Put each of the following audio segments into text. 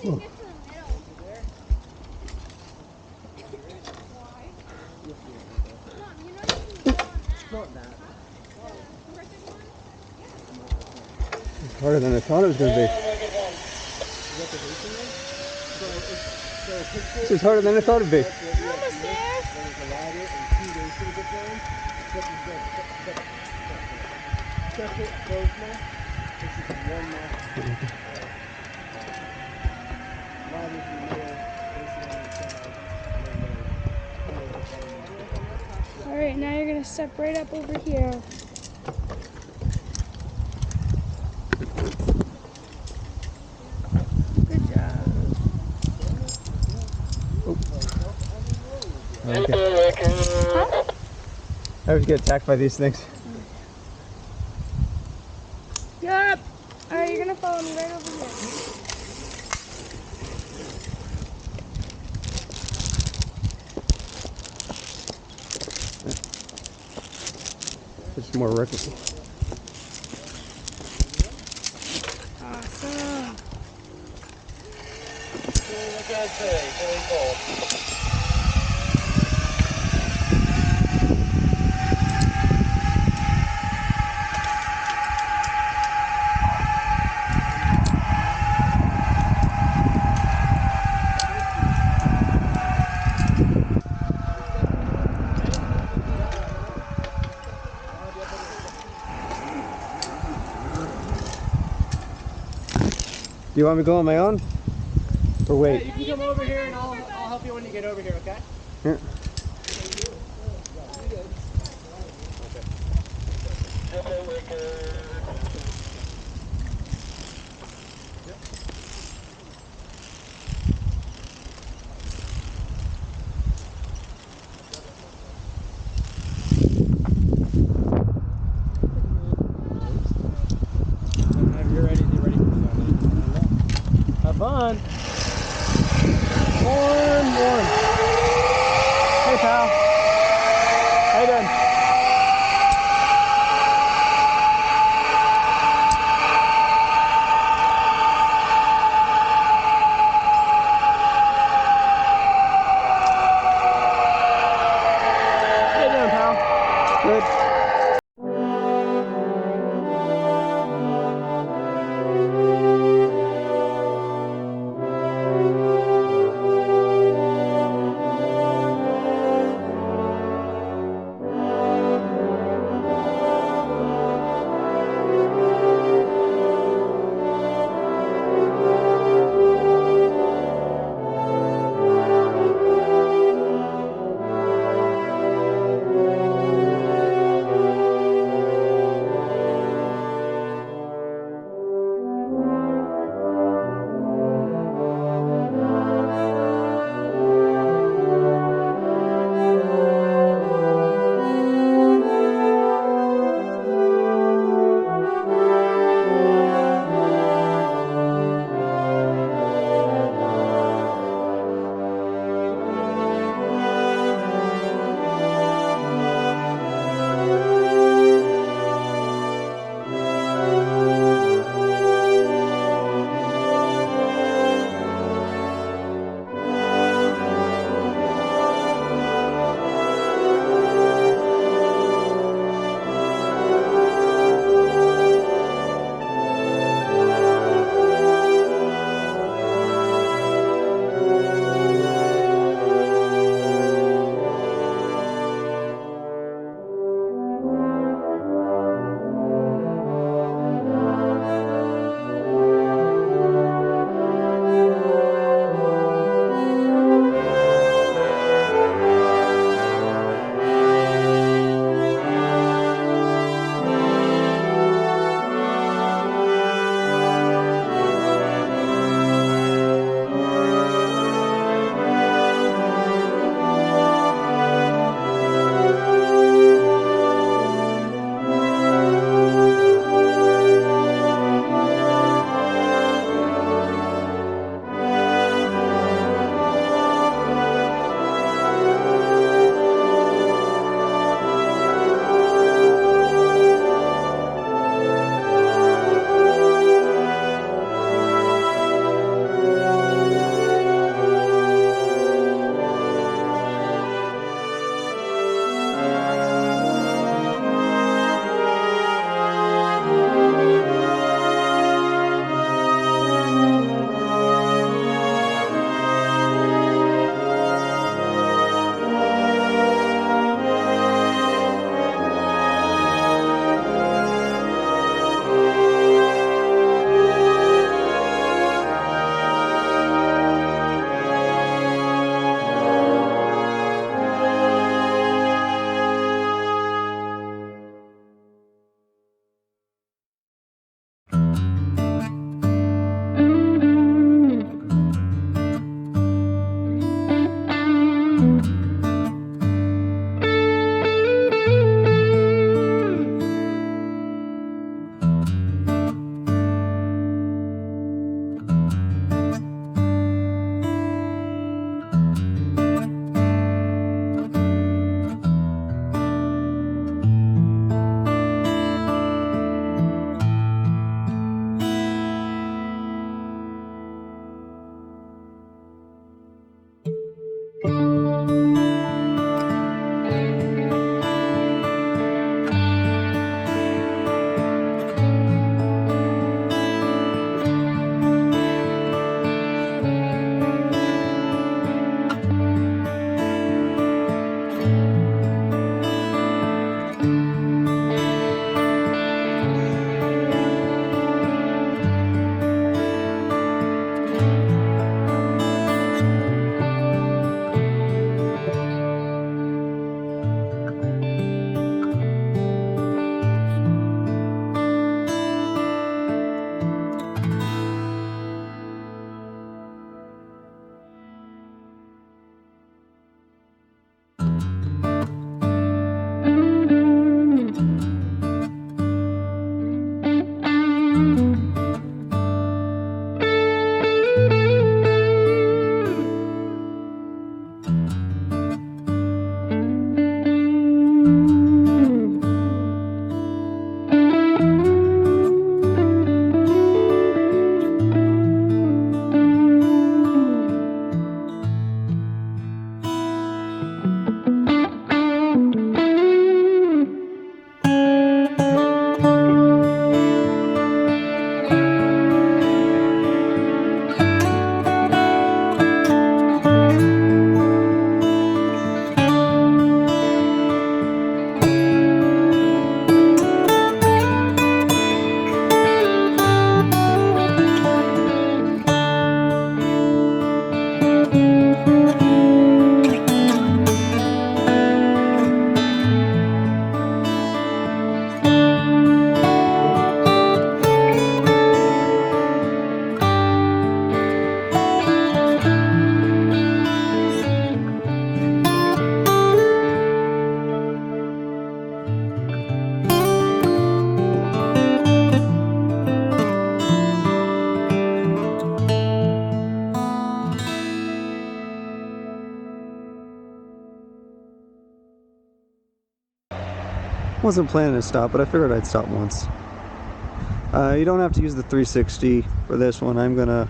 Ooh. It's harder than I thought it was going to be. This is harder than I thought it'd be. We're almost there. Alright, now you're going to step right up over here. Good job. Oh. Okay. Huh? I always get attacked by these things. Yep. Alright, you're going to follow me right over here. It's more rickety. Awesome. Do you want me to go on my own? Or wait? Yeah, you can come over here and I'll help you when you get over here, okay? Yeah. Whenever you're ready for something. Have fun. Warm. Hey, pal. How you doing? How you doing, pal? Good. Wasn't planning to stop, but I figured I'd stop once. You don't have to use the 360 for this one. I'm gonna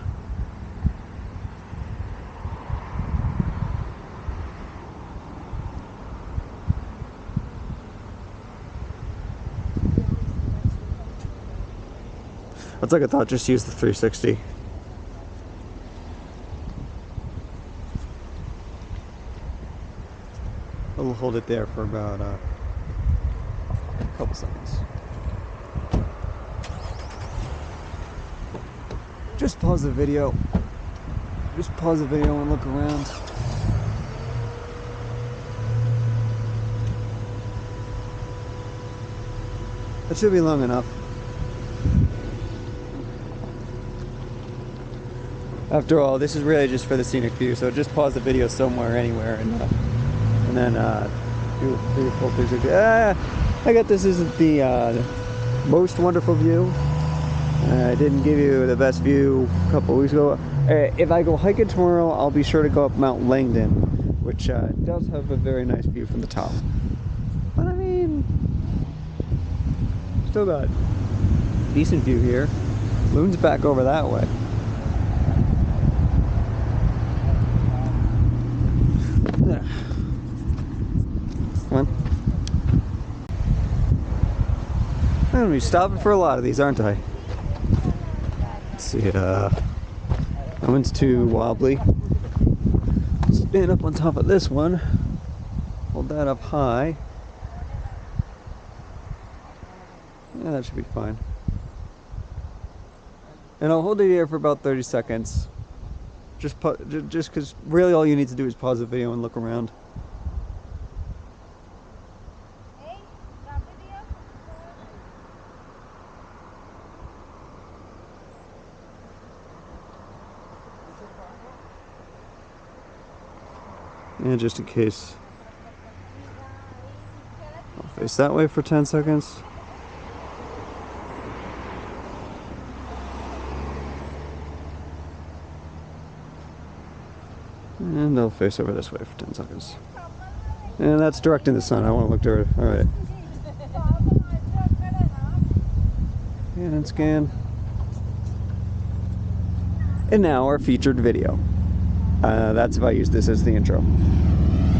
That's like I thought, just use the 360. I'll hold it there for about a couple seconds. Just pause the video. Just pause the video and look around. That should be long enough. After all, this is really just for the scenic view, so just pause the video somewhere, anywhere, and then do a full 360. I got this isn't the most wonderful view. I didn't give you the best view a couple weeks ago. If I go hiking tomorrow, I'll be sure to go up Mount Langdon, which does have a very nice view from the top. But I mean, still got a decent view here. Loon's back over that way. Come on. I'm gonna be stopping for a lot of these, aren't I? Let's see, that one's too wobbly. Stand up on top of this one. Hold that up high. Yeah, that should be fine. And I'll hold it here for about 30 seconds. Just because really all you need to do is pause the video and look around. And just in case, I'll face that way for 10 seconds. And I'll face over this way for 10 seconds. And that's directing the sun. I want to look there. Alright. And scan. And now our featured video. That's if I use this as the intro.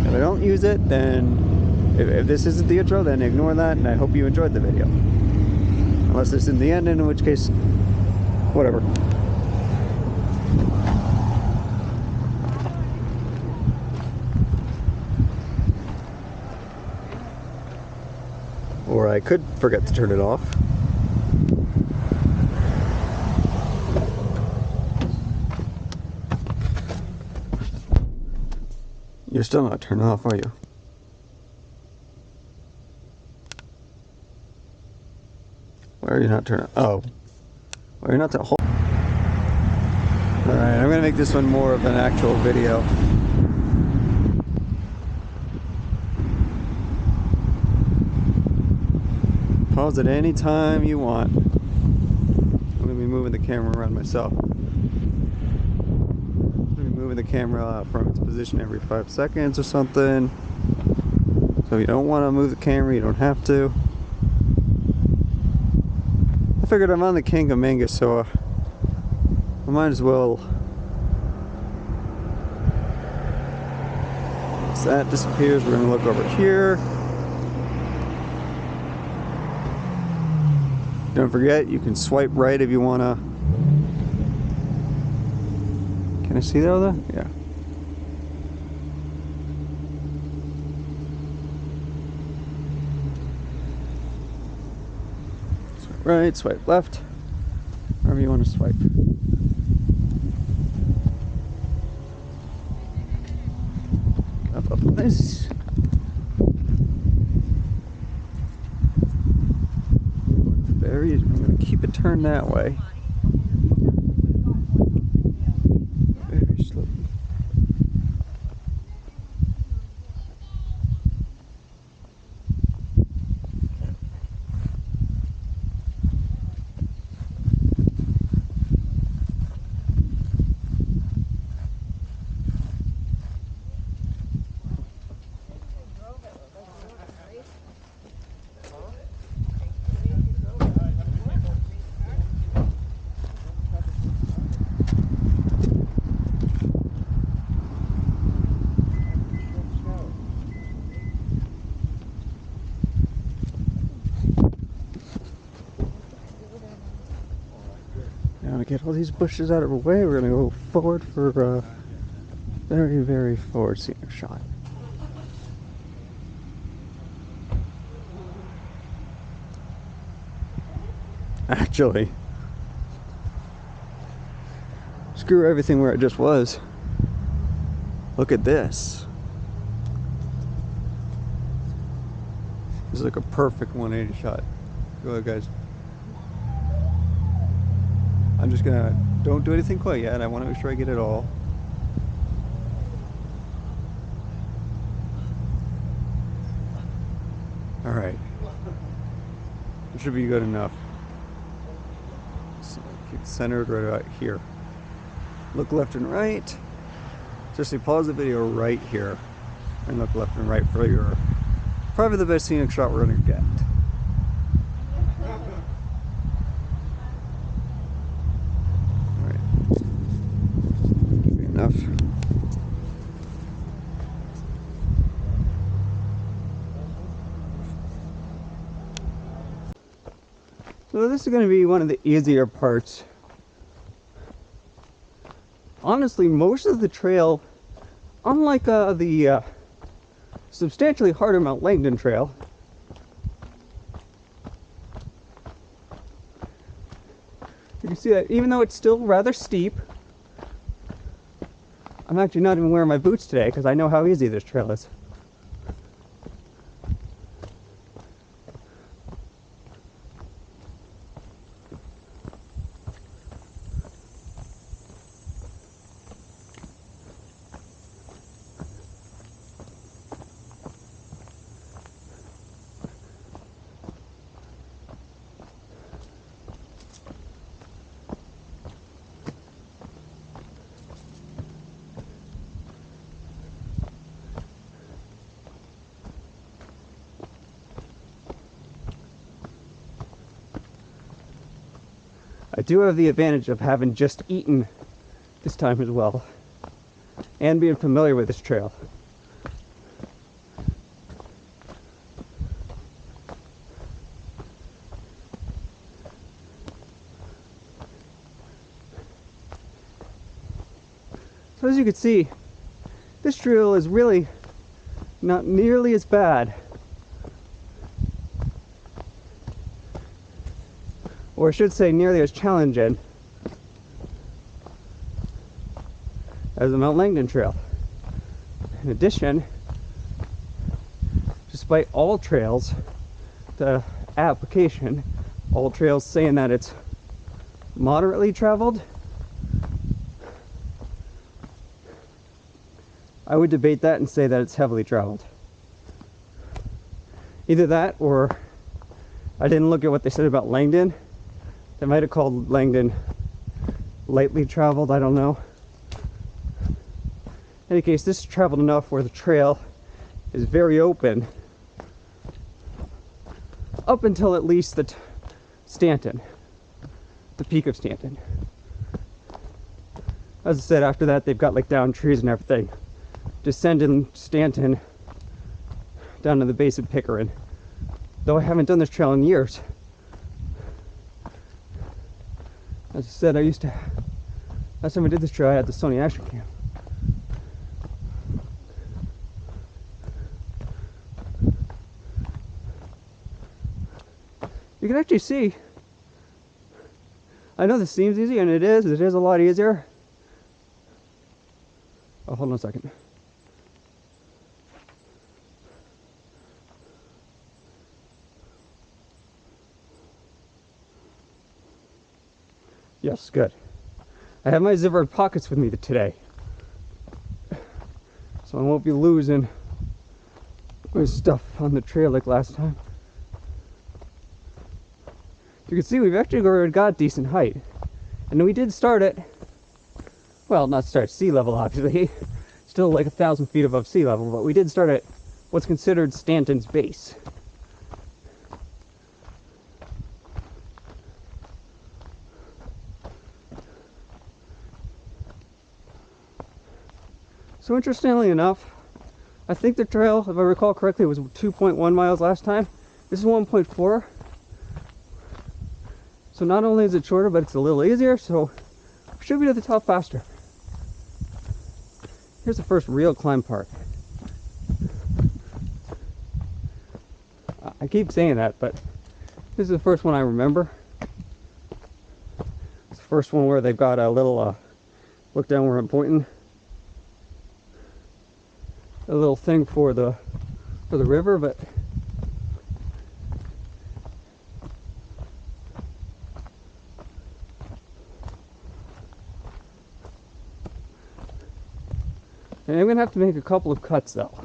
If I don't use it, then if this isn't the intro, then ignore that, and I hope you enjoyed the video. Unless this isn't the end, in which case, whatever. Or I could forget to turn it off. You're still not turned off, are you? Why are you not turning? Oh, well, you're not to hold. All right, I'm gonna make this one more of an actual video. Pause it any time you want. I'm gonna be moving the camera around myself. Moving the camera from its position every 5 seconds or something. So if you don't want to move the camera, you don't have to. I figured I'm on the King of Mangus, so I might as well. Once that disappears, we're going to look over here. Don't forget, you can swipe right if you want to. Can I see that over there? Yeah. Swipe right, swipe left. Wherever you want to swipe. Up, nice. I'm going to keep it turned that way. Very slowly. these bushes out of our way. We're gonna go forward for a very, very forward scenic shot. Actually, screw everything where it just was. Look at this. This is like a perfect 180 shot. Go ahead, guys. I'm just gonna, don't do anything quite yet. I want to make sure I get it all. All right. It should be good enough. So keep it centered right about here. Look left and right. Just pause the video right here and look left and right for your probably the best scenic shot we're gonna get. All right. Should be enough. So this is going to be one of the easier parts. Honestly, most of the trail, unlike the substantially harder Mount Langdon trail, you can see that even though it's still rather steep, I'm actually not even wearing my boots today because I know how easy this trail is. I do have the advantage of having just eaten this time as well, and being familiar with this trail. So as you can see, this trail is really not nearly as bad, or I should say nearly as challenging, as the Mount Langdon trail. In addition, despite all trails, the application, all trails saying that it's moderately traveled, I would debate that and say that it's heavily traveled. Either that, or I didn't look at what they said about Langdon. They might have called Langdon lightly traveled, I don't know. In any case, this is traveled enough where the trail is very open up until at least the Stanton, the peak of Stanton. As I said, after that they've got like down trees and everything. Descending Stanton down to the base of Pickering. Though I haven't done this trail in years. As I said, last time I did this trail I had the Sony action cam. You can actually see, I know this seems easy, and it is a lot easier. Oh, hold on a second. Yes, good. I have my zippered pockets with me today, so I won't be losing my stuff on the trail like last time. You can see we've actually already got decent height, and we did start at, well, not start at sea level obviously, still like 1,000 feet above sea level, but we did start at what's considered Stanton's base. So interestingly enough, I think the trail, if I recall correctly, was 2.1 miles last time. This is 1.4. So not only is it shorter, but it's a little easier. So should be to the top faster. Here's the first real climb part. I keep saying that, but this is the first one I remember. It's the first one where they've got a little, look down where I'm pointing. A little thing for the river, but and I'm gonna have to make a couple of cuts though,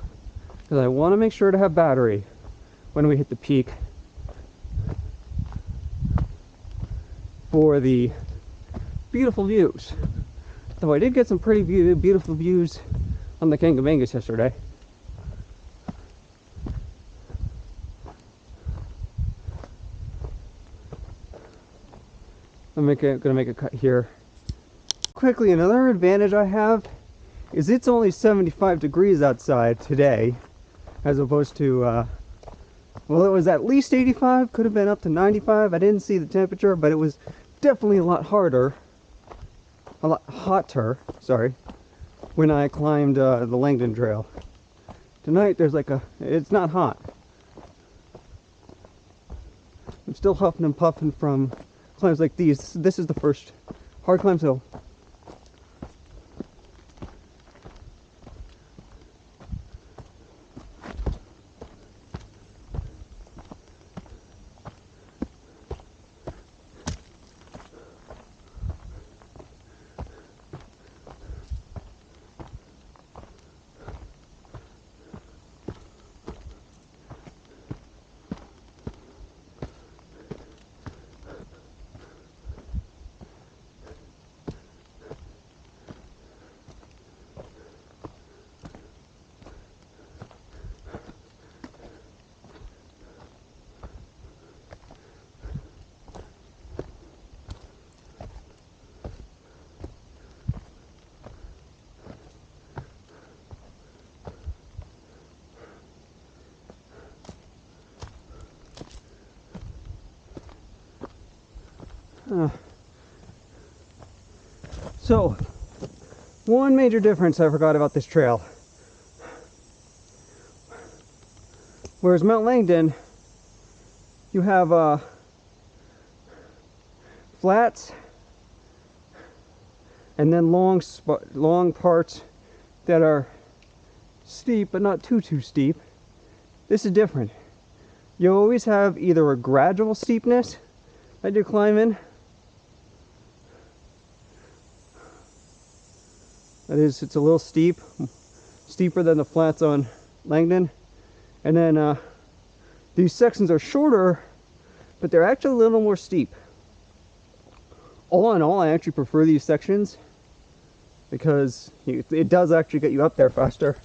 because I want to make sure to have battery when we hit the peak for the beautiful views. Though I did get some pretty beautiful views on the Kangamangas yesterday. I'm gonna make a cut here. Quickly, another advantage I have is it's only 75 degrees outside today, as opposed to, well, it was at least 85, could have been up to 95. I didn't see the temperature, but it was definitely a lot hotter, when I climbed the Langdon Trail. Tonight there's like it's not hot. I'm still huffing and puffing from climbs like these. This is the first hard climb hill. So, one major difference I forgot about this trail. Whereas Mount Langdon, you have flats and then long parts that are steep but not too steep. This is different. You always have either a gradual steepness that you're climbing. That is, it's a little steep, steeper than the flats on Langdon. And then these sections are shorter, but they're actually a little more steep. All in all, I actually prefer these sections because it does actually get you up there faster.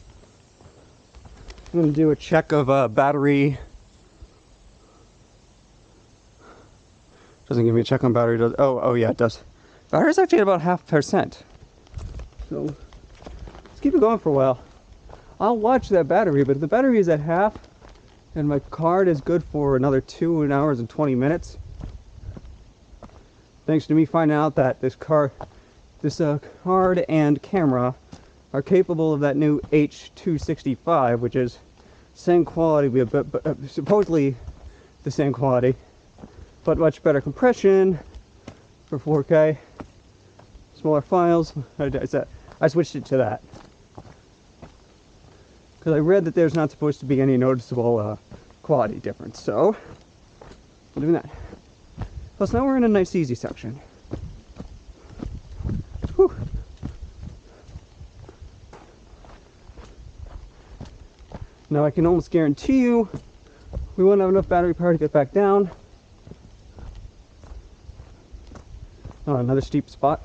I'm going to do a check of battery. Doesn't give me a check on battery, does? Oh yeah, it does. Battery's actually at about 0.5%. So let's keep it going for a while. I'll watch that battery, but if the battery is at half and my card is good for another 2 hours and 20 minutes, thanks to me finding out that this card and camera are capable of that new H265, which is same quality, but supposedly the same quality, but much better compression for 4K, smaller files. I switched it to that because I read that there's not supposed to be any noticeable quality difference. So I'm doing that. Plus now we're in a nice easy section. Whew. Now I can almost guarantee you we won't have enough battery power to get back down. Oh, another steep spot.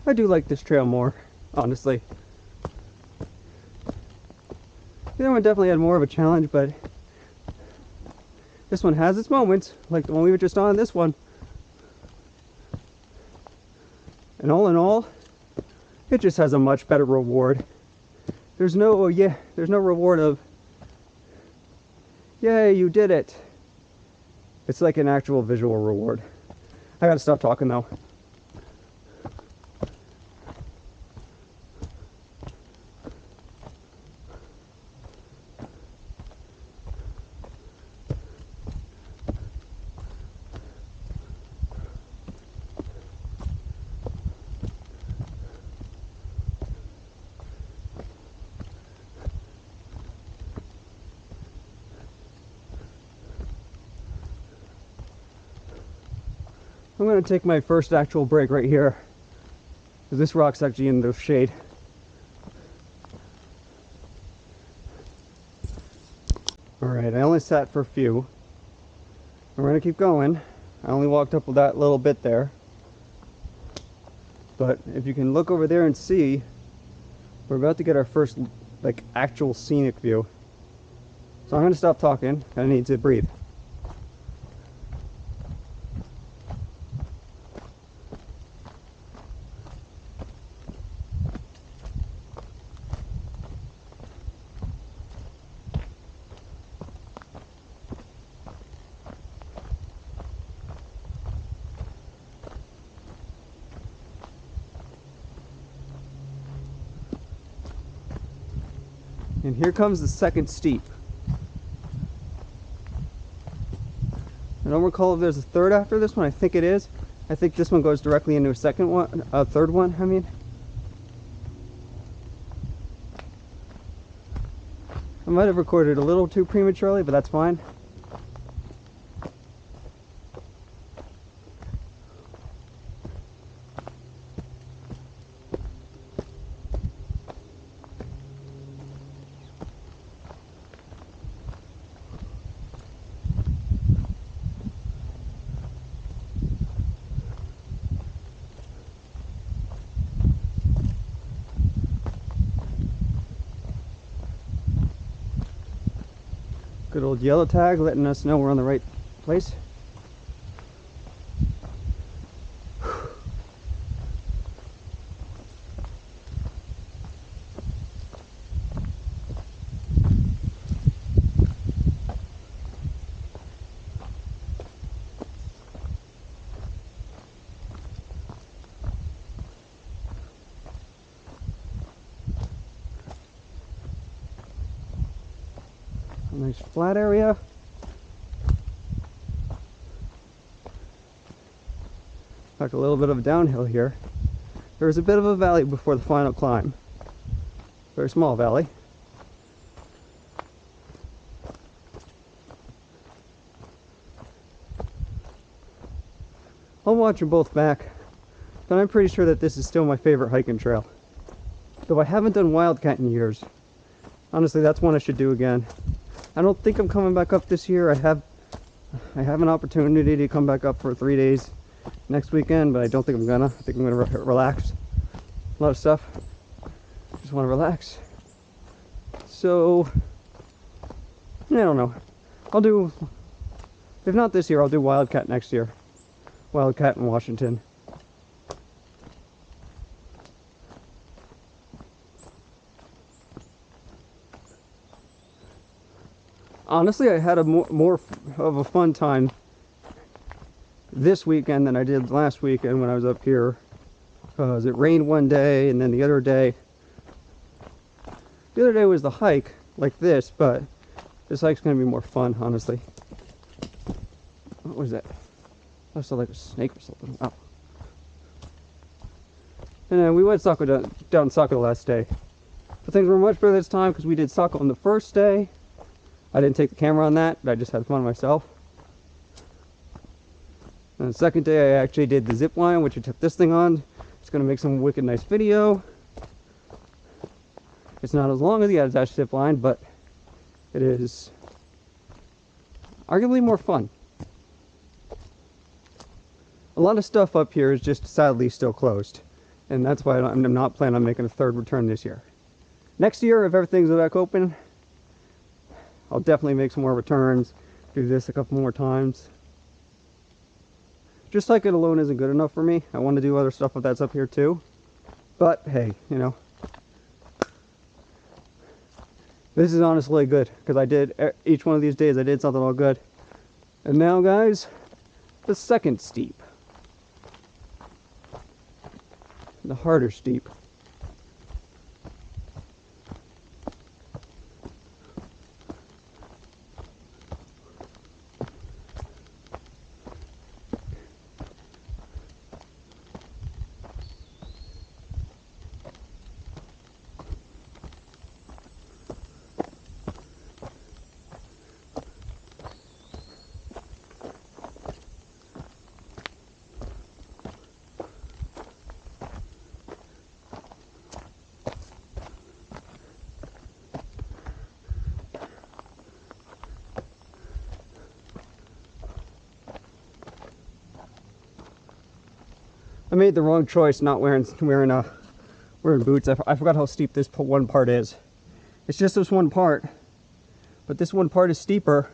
I do like this trail more, honestly. The other one definitely had more of a challenge, but this one has its moments, like the one we were just on, this one. And all in all, it just has a much better reward. There's no reward of Yay, you did it. It's like an actual visual reward. I gotta stop talking though. I'm going to take my first actual break right here, because this rock's actually in the shade. Alright, I only sat for a few. We're going to keep going. I only walked up that little bit there. But if you can look over there and see, we're about to get our first like actual scenic view. So I'm going to stop talking. I need to breathe. And here comes the second steep. I don't recall if there's a third after this one. I think it is. I think this one goes directly into a second one, third one, I mean. I might have recorded a little too prematurely, but that's fine. Good old yellow tag letting us know we're on the right place. A nice flat area. Like a little bit of a downhill here. There's a bit of a valley before the final climb. Very small valley. I'll watch them both back, but I'm pretty sure that this is still my favorite hiking trail. Though I haven't done Wildcat in years. Honestly, that's one I should do again. I don't think I'm coming back up this year. I have an opportunity to come back up for 3 days next weekend, but I don't think I'm gonna. I think I'm gonna relax. A lot of stuff. Just want to relax. So, I don't know. I'll do, if not this year, I'll do Wildcat next year. Wildcat in Washington. Honestly, I had a more of a fun time this weekend than I did last weekend when I was up here, because it rained one day, and then the other day was the hike like this, but this hike's gonna be more fun, honestly. What was that? I saw like a snake or something. Wow. And then we went down Saco last day, but things were much better this time because we did Saco on the first day. I didn't take the camera on that, but I just had fun myself. And the second day I actually did the zip line, which I took this thing on. It's going to make some wicked nice video. It's not as long as the Attitash zip line, but it is arguably more fun. A lot of stuff up here is just sadly still closed. And that's why I'm not planning on making a third return this year. Next year, if everything's back open, I'll definitely make some more returns, do this a couple more times. Just like it alone isn't good enough for me. I want to do other stuff that's up here too. But hey, you know, This is honestly good because I did each one of these days I did something all good. And now guys, the second steep. The harder steep. I made the wrong choice not wearing boots. I forgot how steep this one part is. It's just this one part, but this one part is steeper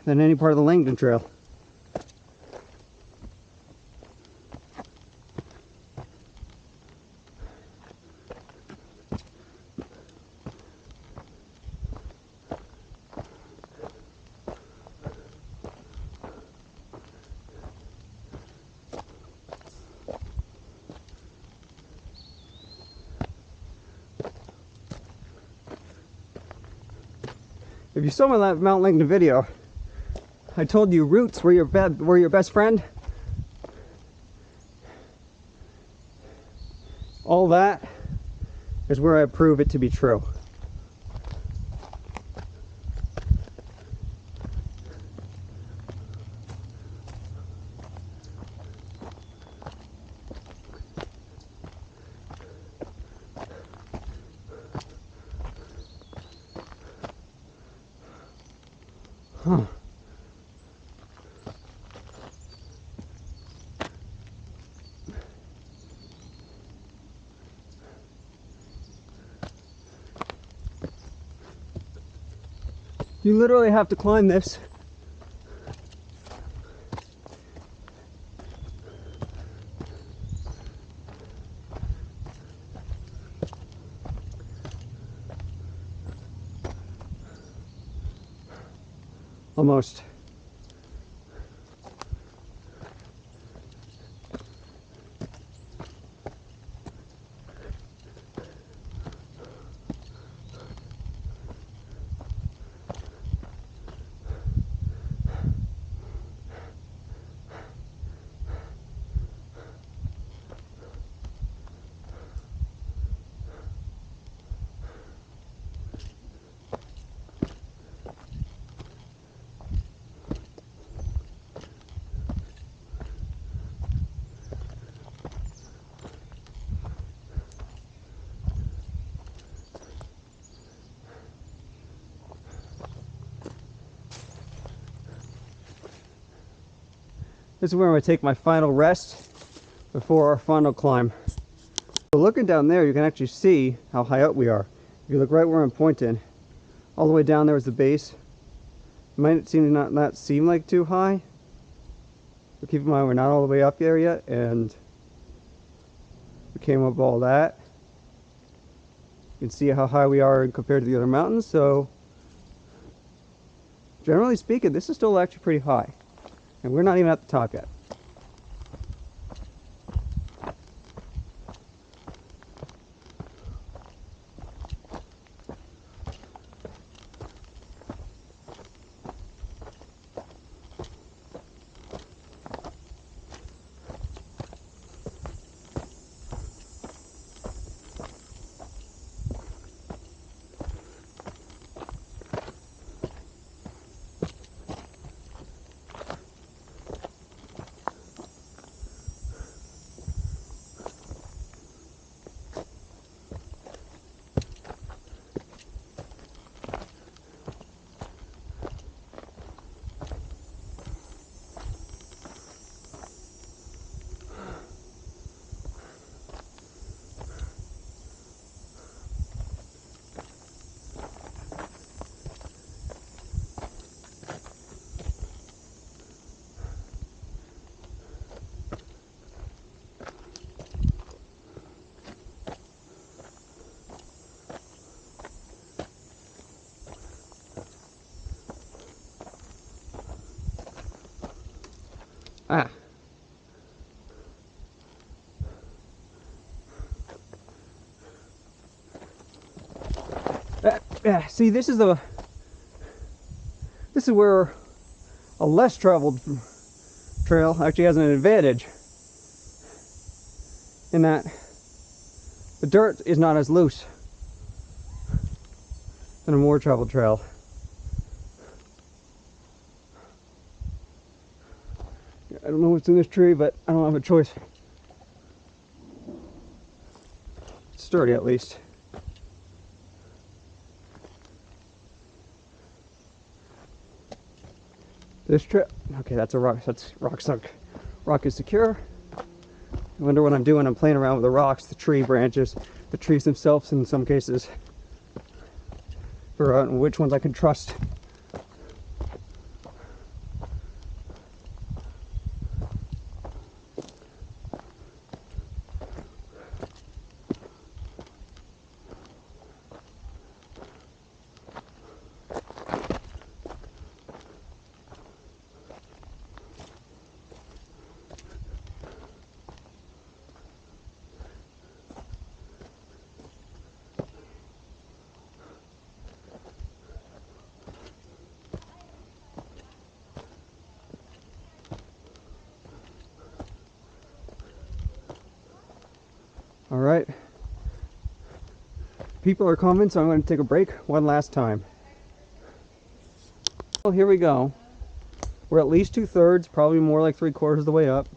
than any part of the Langdon Trail. If you saw my Mount Langdon video, I told you roots were your best friend. All that is where I prove it to be true. Huh. You literally have to climb this. Almost. This is where I'm going to take my final rest before our final climb. So looking down there, you can actually see how high up we are. If you look right where I'm pointing, all the way down there is the base. It might seem to not seem like too high, but keep in mind we're not all the way up there yet, and we came up all that. You can see how high we are compared to the other mountains, so generally speaking, this is still actually pretty high. And we're not even at the top yet. Ah. See, this is where a less traveled trail actually has an advantage in that the dirt is not as loose than a more traveled trail. I don't know what's in this tree, but I don't have a choice. It's sturdy at least. This tree, okay, that's a rock. That's rock sunk. Rock is secure. I wonder what I'm doing. I'm playing around with the rocks, the tree branches, the trees themselves in some cases. Figure out which ones I can trust. All right. People are coming, so I'm going to take a break one last time. Well, here we go. We're at least 2/3, probably more like 3/4 of the way up.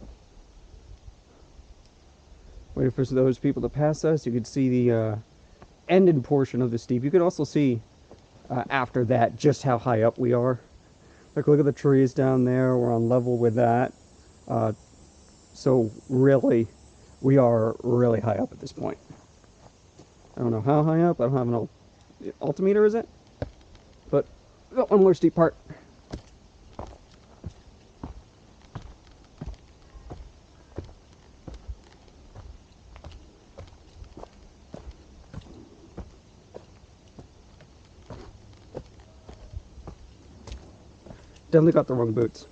Waiting for those people to pass us. You can see the ended portion of the steep. You can also see after that just how high up we are. Like, look at the trees down there. We're on level with that. So really, we are really high up at this point. I don't know how high up. I don't have an altimeter, is it? But got one more steep part. Definitely got the wrong boots.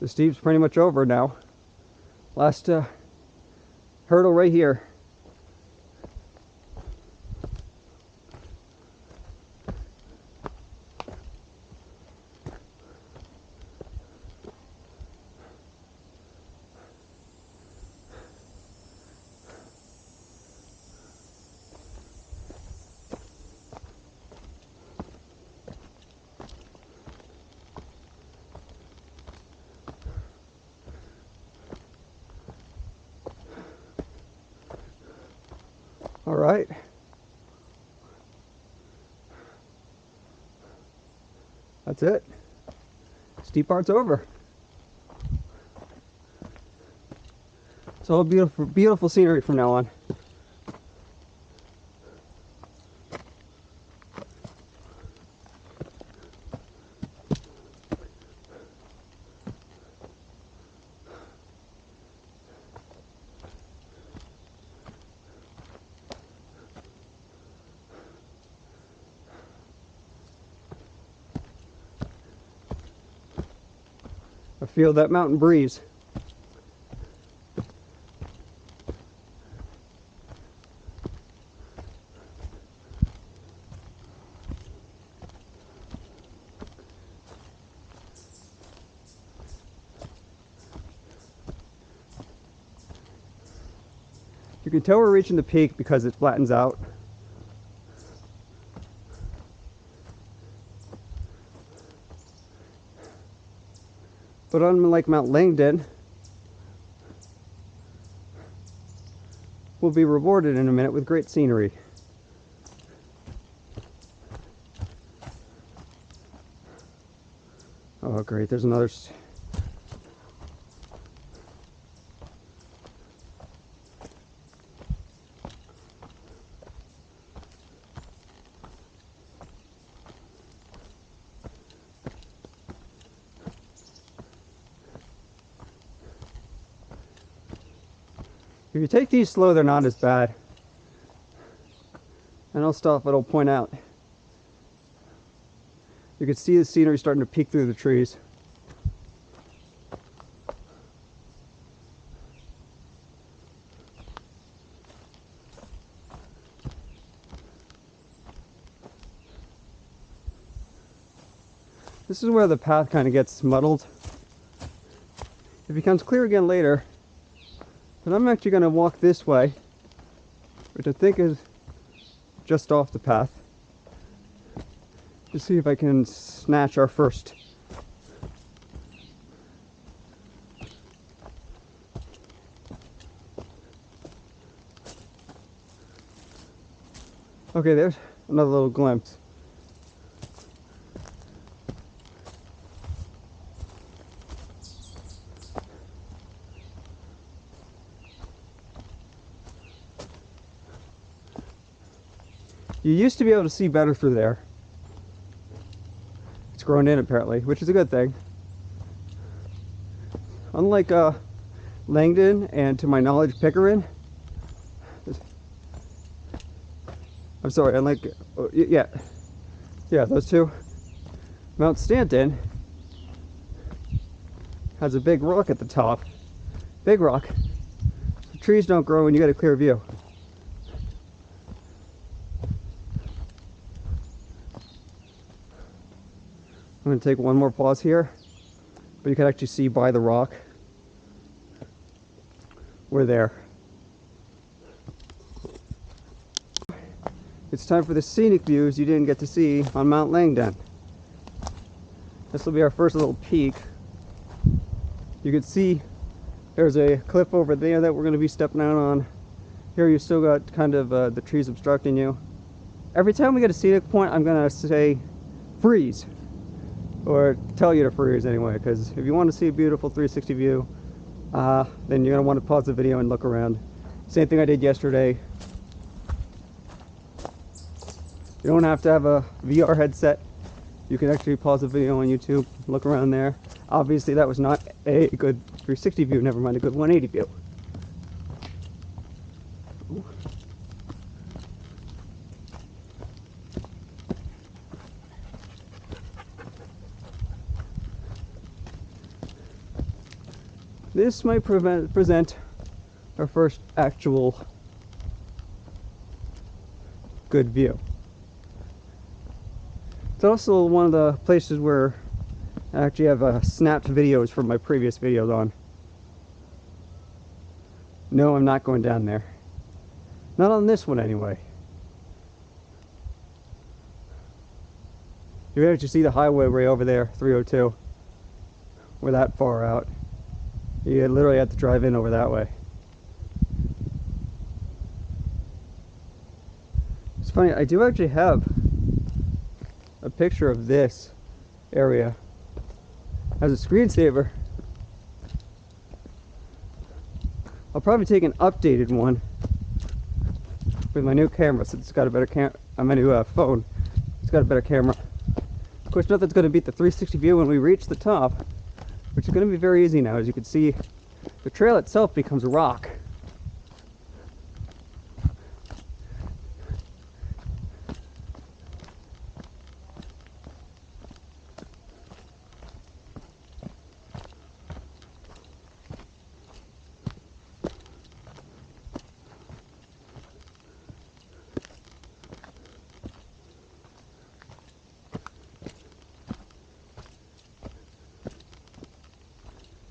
The steep's pretty much over now. Last hurdle right here. All right. That's it. Steep part's over. It's all beautiful, beautiful scenery from now on. I feel that mountain breeze. You can tell we're reaching the peak because it flattens out. But unlike Mount Langdon, we'll be rewarded in a minute with great scenery. Oh great, there's another... If you take these slow, they're not as bad. And I'll stop, but I'll point out. You can see the scenery starting to peek through the trees. This is where the path kind of gets muddled. It becomes clear again later, but I'm actually going to walk this way, which I think is just off the path, to see if I can snatch our first. Okay, there's another little glimpse. You used to be able to see better through there. It's grown in apparently, which is a good thing. Unlike Langdon and, to my knowledge, Pickering. I'm sorry, unlike, yeah, those two. Mount Stanton has a big rock at the top. Big rock. The trees don't grow when you get a clear view. I'm going to take one more pause here, but you can actually see by the rock. We're there. It's time for the scenic views you didn't get to see on Mount Langdon. This will be our first little peak. You can see there's a cliff over there that we're going to be stepping out on. Here you still got kind of the trees obstructing you. Every time we get a scenic point, I'm going to say freeze. Or tell you to freeze anyway, because if you want to see a beautiful 360 view, then you're going to want to pause the video and look around. Same thing I did yesterday. You don't have to have a VR headset. You can actually pause the video on YouTube, look around there. Obviously that was not a good 360 view, never mind a good 180 view. Ooh. This might present our first actual good view. It's also one of the places where I actually have snapped videos from my previous videos on. No, I'm not going down there. Not on this one anyway. You can actually see the highway way over there, 302. We're that far out. You literally have to drive in over that way. It's funny, I do actually have a picture of this area as a screensaver. I'll probably take an updated one with my new camera, since it's got a better my new phone. It's got a better camera. Of course, nothing's going to beat the 360 view when we reach the top, which is going to be very easy now. As you can see, the trail itself becomes rock.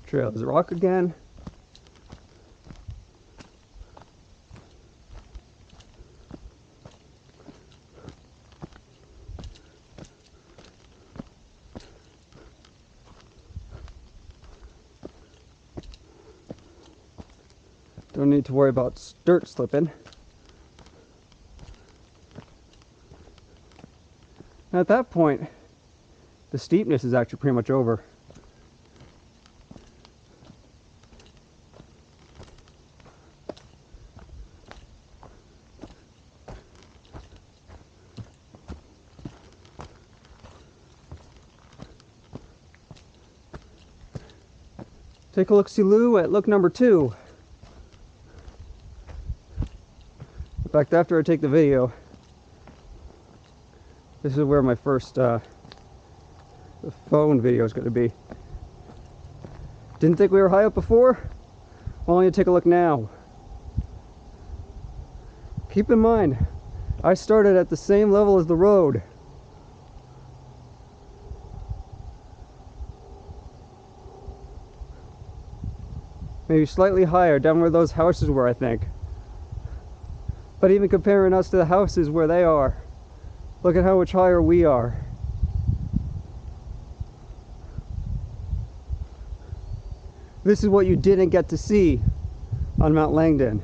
Trail is rock again. Don't need to worry about dirt slipping. At that point, the steepness is actually pretty much over. Take a look-see-loo at look number 2. fact, after I take the video, this is where my first the phone video is going to be. Didn't think we were high up before? Well, I'm going to take a look now. Keep in mind, I started at the same level as the road. Maybe slightly higher, down where those houses were, I think. But even comparing us to the houses where they are, look at how much higher we are. This is what you didn't get to see on Mount Langdon.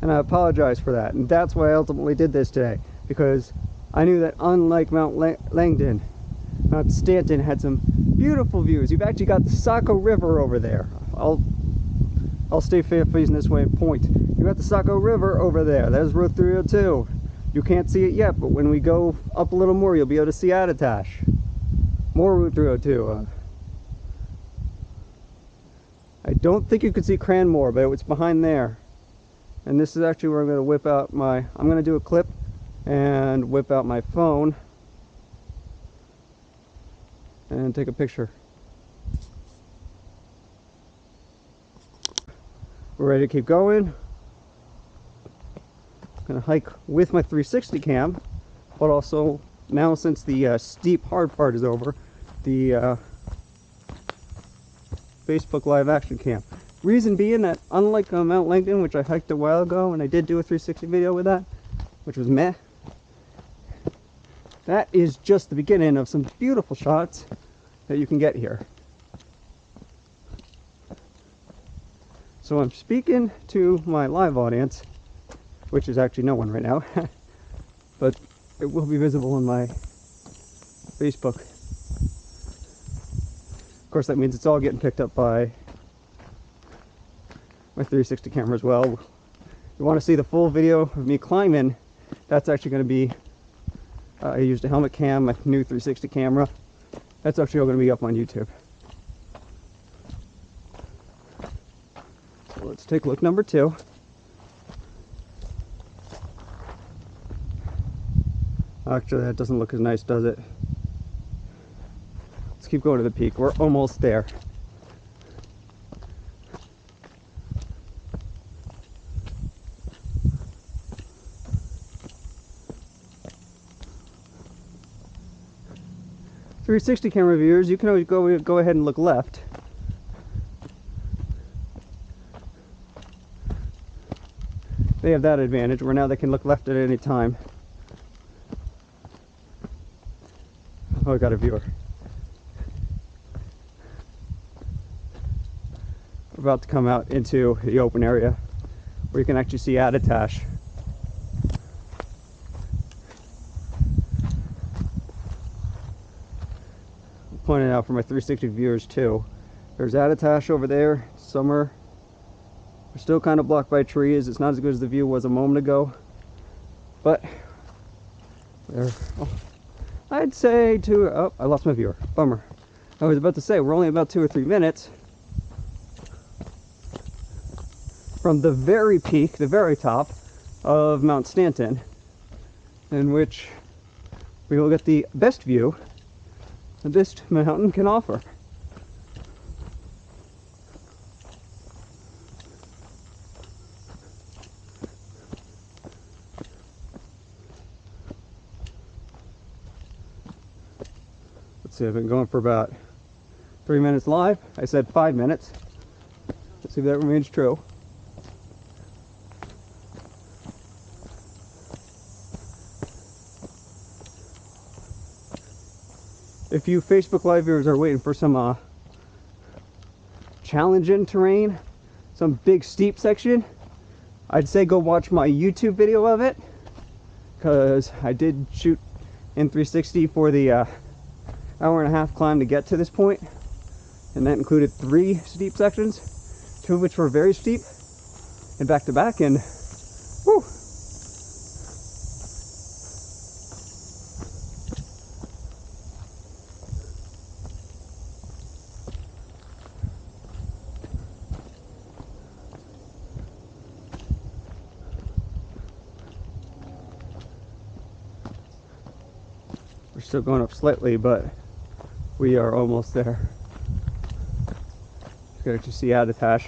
And I apologize for that. And that's why I ultimately did this today. Because I knew that unlike Mount Langdon, Mount Stanton had some beautiful views. You've actually got the Saco River over there. I'll stay facing this way and point. You got the Saco River over there. There's Route 302. You can't see it yet, but when we go up a little more, you'll be able to see Attitash. More Route 302. I don't think you could see Cranmore, but it's behind there. And this is actually where I'm going to whip out my... I'm going to do a clip and whip out my phone and take a picture. We're ready to keep going. I'm going to hike with my 360 cam, but also now since the steep hard part is over, the Facebook live action cam. Reason being that unlike Mount Langdon, which I hiked a while ago and I did do a 360 video with that, which was meh, that is just the beginning of some beautiful shots that you can get here. So I'm speaking to my live audience, which is actually no one right now, but it will be visible on my Facebook. Of course, that means it's all getting picked up by my 360 camera as well. You want to see the full video of me climbing, that's actually going to be, I used a helmet cam, my new 360 camera. That's actually all going to be up on YouTube. So let's take look number 2. Actually, that doesn't look as nice, does it? Let's keep going to the peak. We're almost there. .360 camera viewers, you can always go ahead and look left. They have that advantage where now they can look left at any time. Oh, I got a viewer. We're about to come out into the open area where you can actually see Attitash. Pointing out for my 360 viewers too. There's Attitash over there. Summer. We're still kind of blocked by trees. It's not as good as the view was a moment ago, but there. Oh, I'd say oh, I lost my viewer. Bummer. I was about to say we're only about 2 or 3 minutes from the very peak, the very top of Mount Stanton, in which we will get the best view that this mountain can offer. Let's see, I've been going for about 3 minutes live. I said 5 minutes. Let's see if that remains true. If you Facebook Live viewers are waiting for some challenging terrain, some big steep section, I'd say go watch my YouTube video of it, because I did shoot in 360 for the hour-and-a-half climb to get to this point, and that included 3 steep sections, 2 of which were very steep and back-to-back, and whew. still going up slightly, but we are almost there. You can actually see Attitash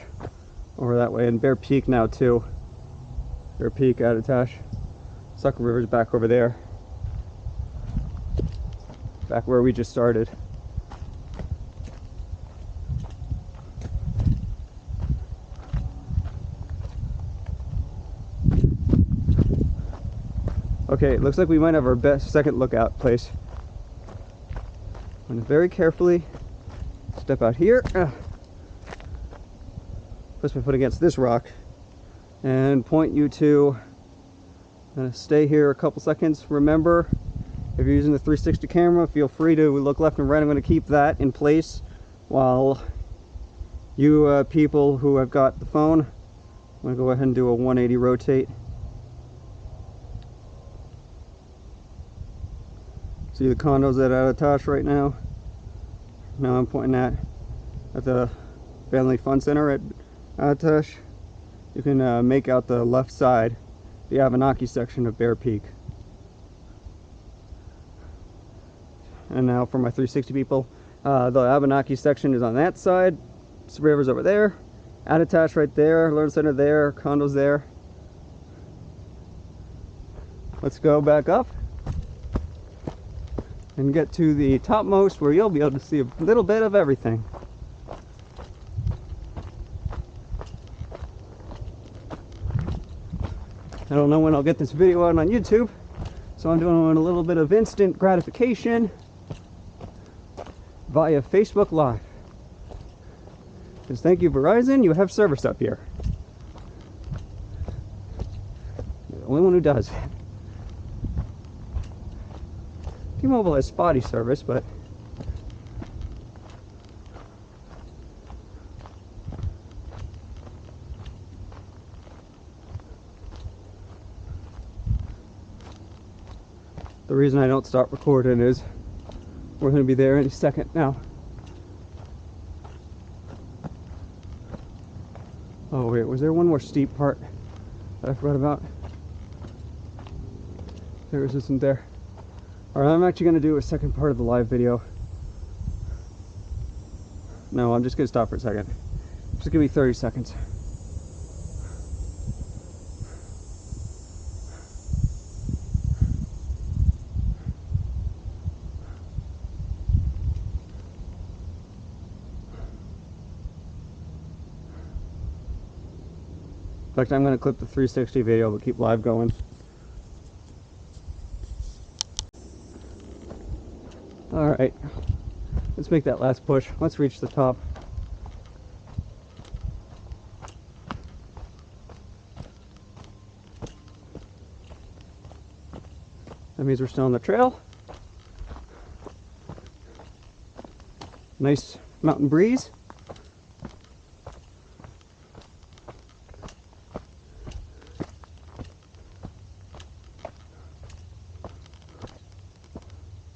over that way, and Bear Peak now too. Bear Peak, Attitash. Sucker River's back over there. Back where we just started. Okay, it looks like we might have our best second lookout place. I'm going to very carefully step out here. Push my foot against this rock and point you to. I'm going to stay here a couple seconds. Remember, if you're using the 360 camera, feel free to look left and right. I'm going to keep that in place while you people who have got the phone, I'm going to go ahead and do a 180 rotate. See the condos at Attitash right now. Now I'm pointing at the Family Fun Center at Attitash. You can make out the left side, the Abenaki section of Bear Peak. And now for my 360 people, the Abenaki section is on that side. River's over there. Attitash right there. Learn Center there. Condos there. Let's go back up and get to the topmost where you'll be able to see a little bit of everything. I don't know when I'll get this video out on YouTube, so I'm doing a little bit of instant gratification via Facebook Live. Because thank you, Verizon, you have service up here. You're the only one who does. T-Mobile has spotty service, but the reason I don't start recording is we're going to be there any second now. Oh wait, was there one more steep part that I forgot about? There isn't there. Alright, I'm actually going to do a second part of the live video. No, I'm just going to stop for a second. Just give me 30 seconds. In fact, I'm going to clip the 360 video but keep live going. Alright, let's make that last push. Let's reach the top. That means we're still on the trail. Nice mountain breeze.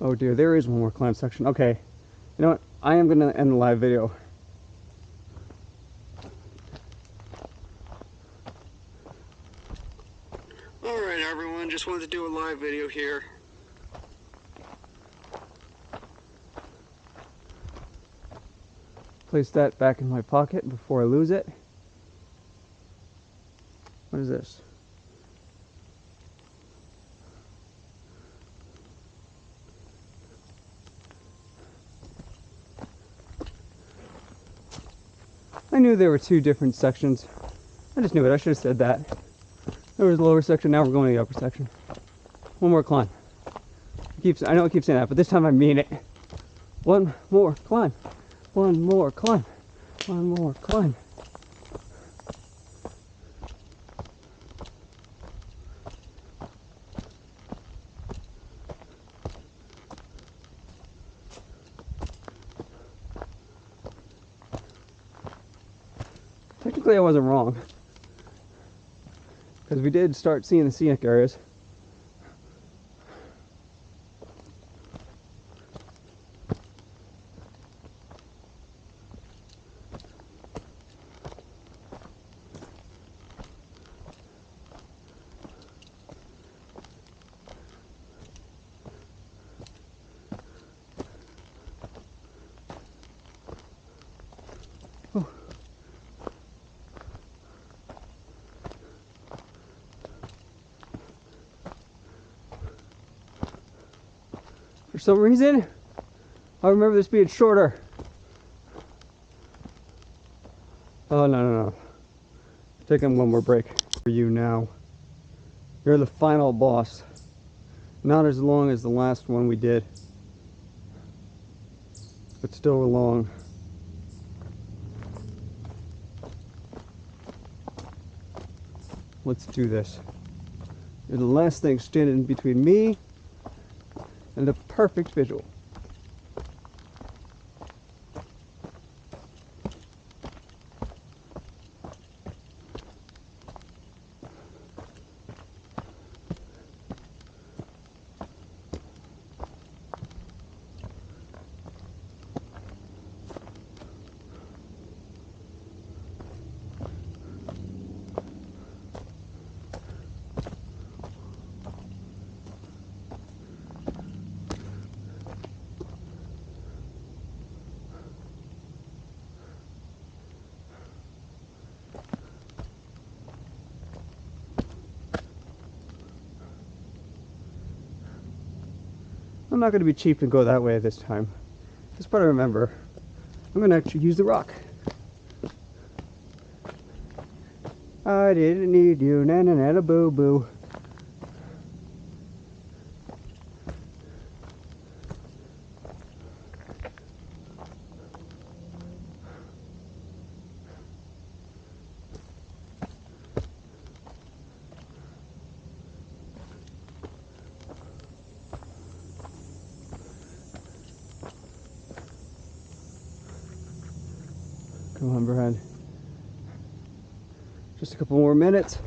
Oh dear, there is one more climb section. Okay, you know what? I am going to end the live video. Alright everyone, just wanted to do a live video here. Place that back in my pocket before I lose it. What is this? I knew there were two different sections. I just knew it. I should have said that. There was the lower section, now we're going to the upper section. One more climb. I know I keep saying that, but this time I mean it. One more climb. One more climb. One more climb. Technically I wasn't wrong, because we did start seeing the scenic areas. some reason, I remember this being shorter. Oh, no. Taking one more break for you now. You're the final boss. Not as long as the last one we did, but still long. Let's do this. You're the last thing standing between me and the perfect visual. I'm not going to be cheap and go that way this time. Just better remember, I'm going to actually use the rock. I didn't need you, na na na, boo boo. Come on, Brad. Just a couple more minutes.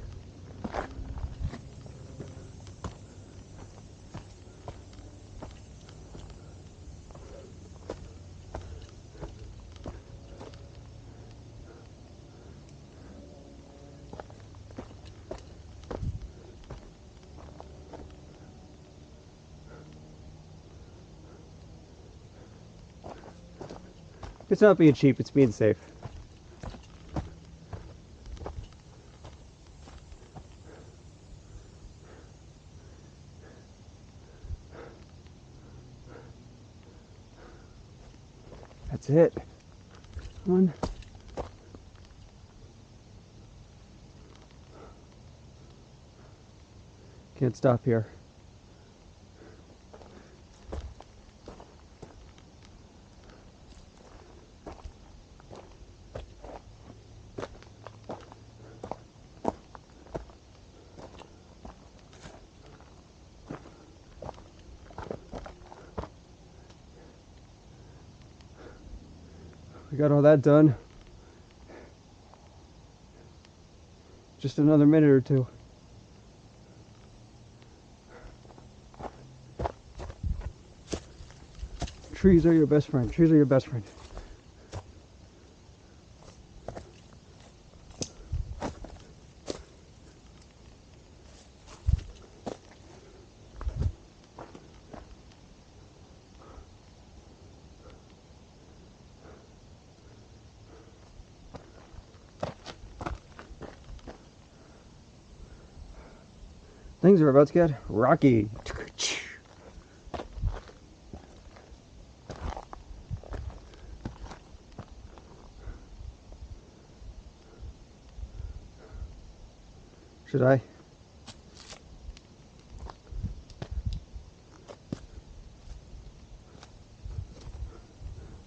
It's not being cheap, it's being safe. That's it. One. Can't stop here. We got all that done. Just another minute or two. Trees are your best friend. Trees are your best friend. Things are about to get rocky. Should I?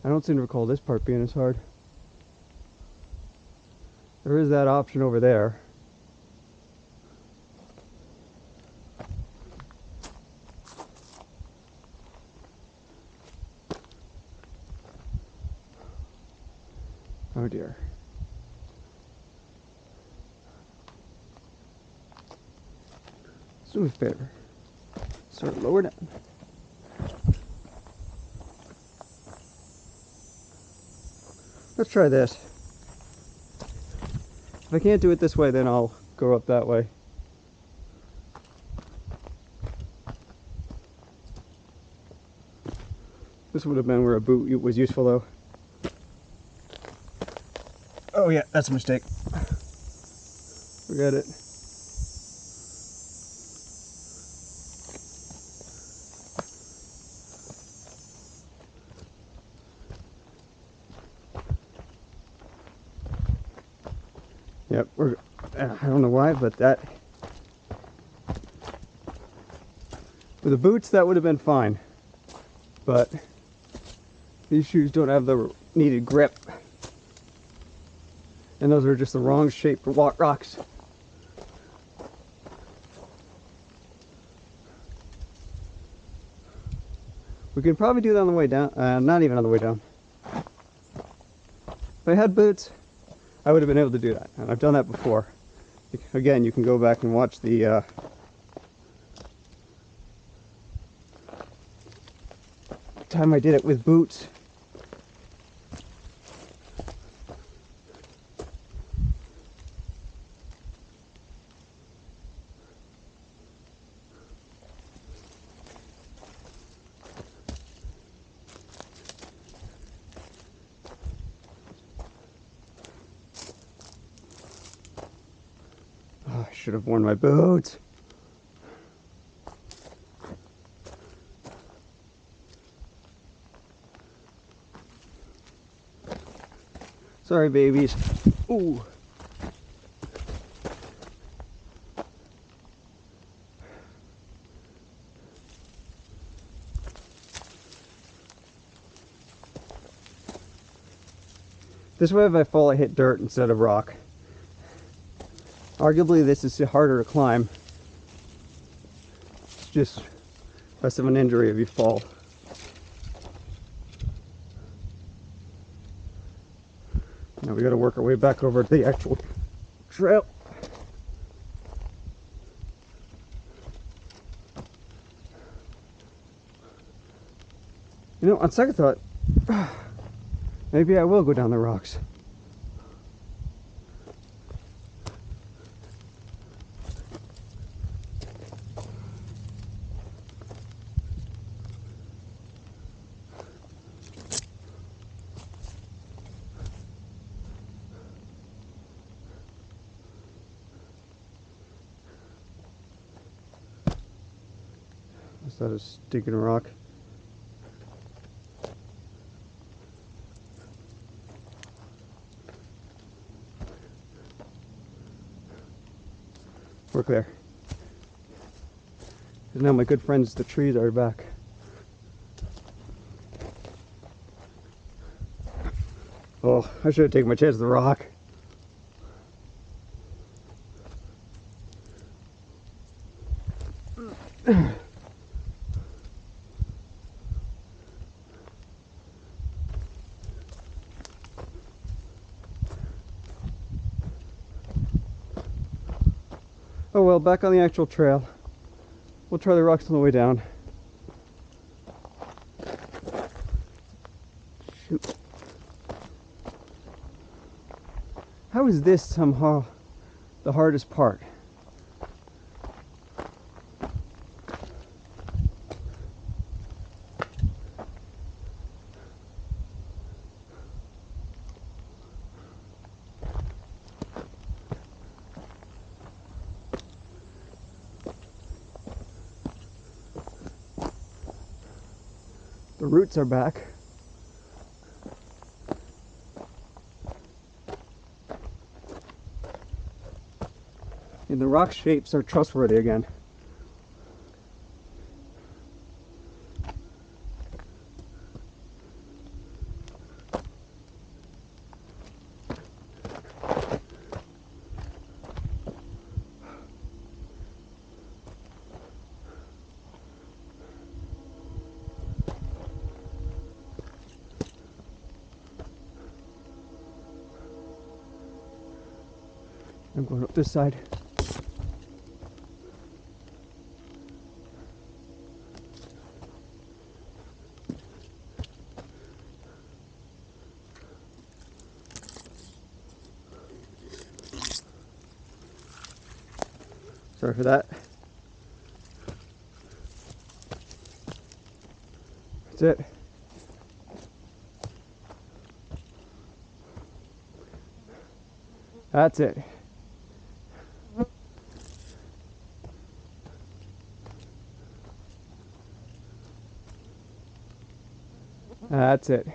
I don't seem to recall this part being as hard. There is that option over there. Oh dear. Let's do me a favor. Start lower down. Let's try this. If I can't do it this way, then I'll go up that way. This would have been where a boot was useful though. Oh yeah, that's a mistake. Forget it. Yep, I don't know why, but that... With the boots, that would have been fine. But these shoes don't have the needed grip. And those are just the wrong shape for rocks. We could probably do that on the way down. Not even on the way down. If I had boots, I would have been able to do that. And I've done that before. Again, you can go back and watch the time I did it with boots. Oh, I should have worn my boots. Sorry, babies. Ooh. This way, if I fall, I hit dirt instead of rock. Arguably, this is harder to climb. It's just less of an injury if you fall. Now we got to work our way back over to the actual trail. You know, on second thought, maybe I will go down the rocks. Is that a stinking rock? We're clear. And now my good friends, the trees, are back. Oh, I should have taken my chance with the rock. Oh well, back on the actual trail. We'll try the rocks on the way down. Shoot. How is this somehow the hardest part? The roots are back. And the rock shapes are trustworthy again. I'm going up this side. Sorry for that. That's it. That's it. That's it.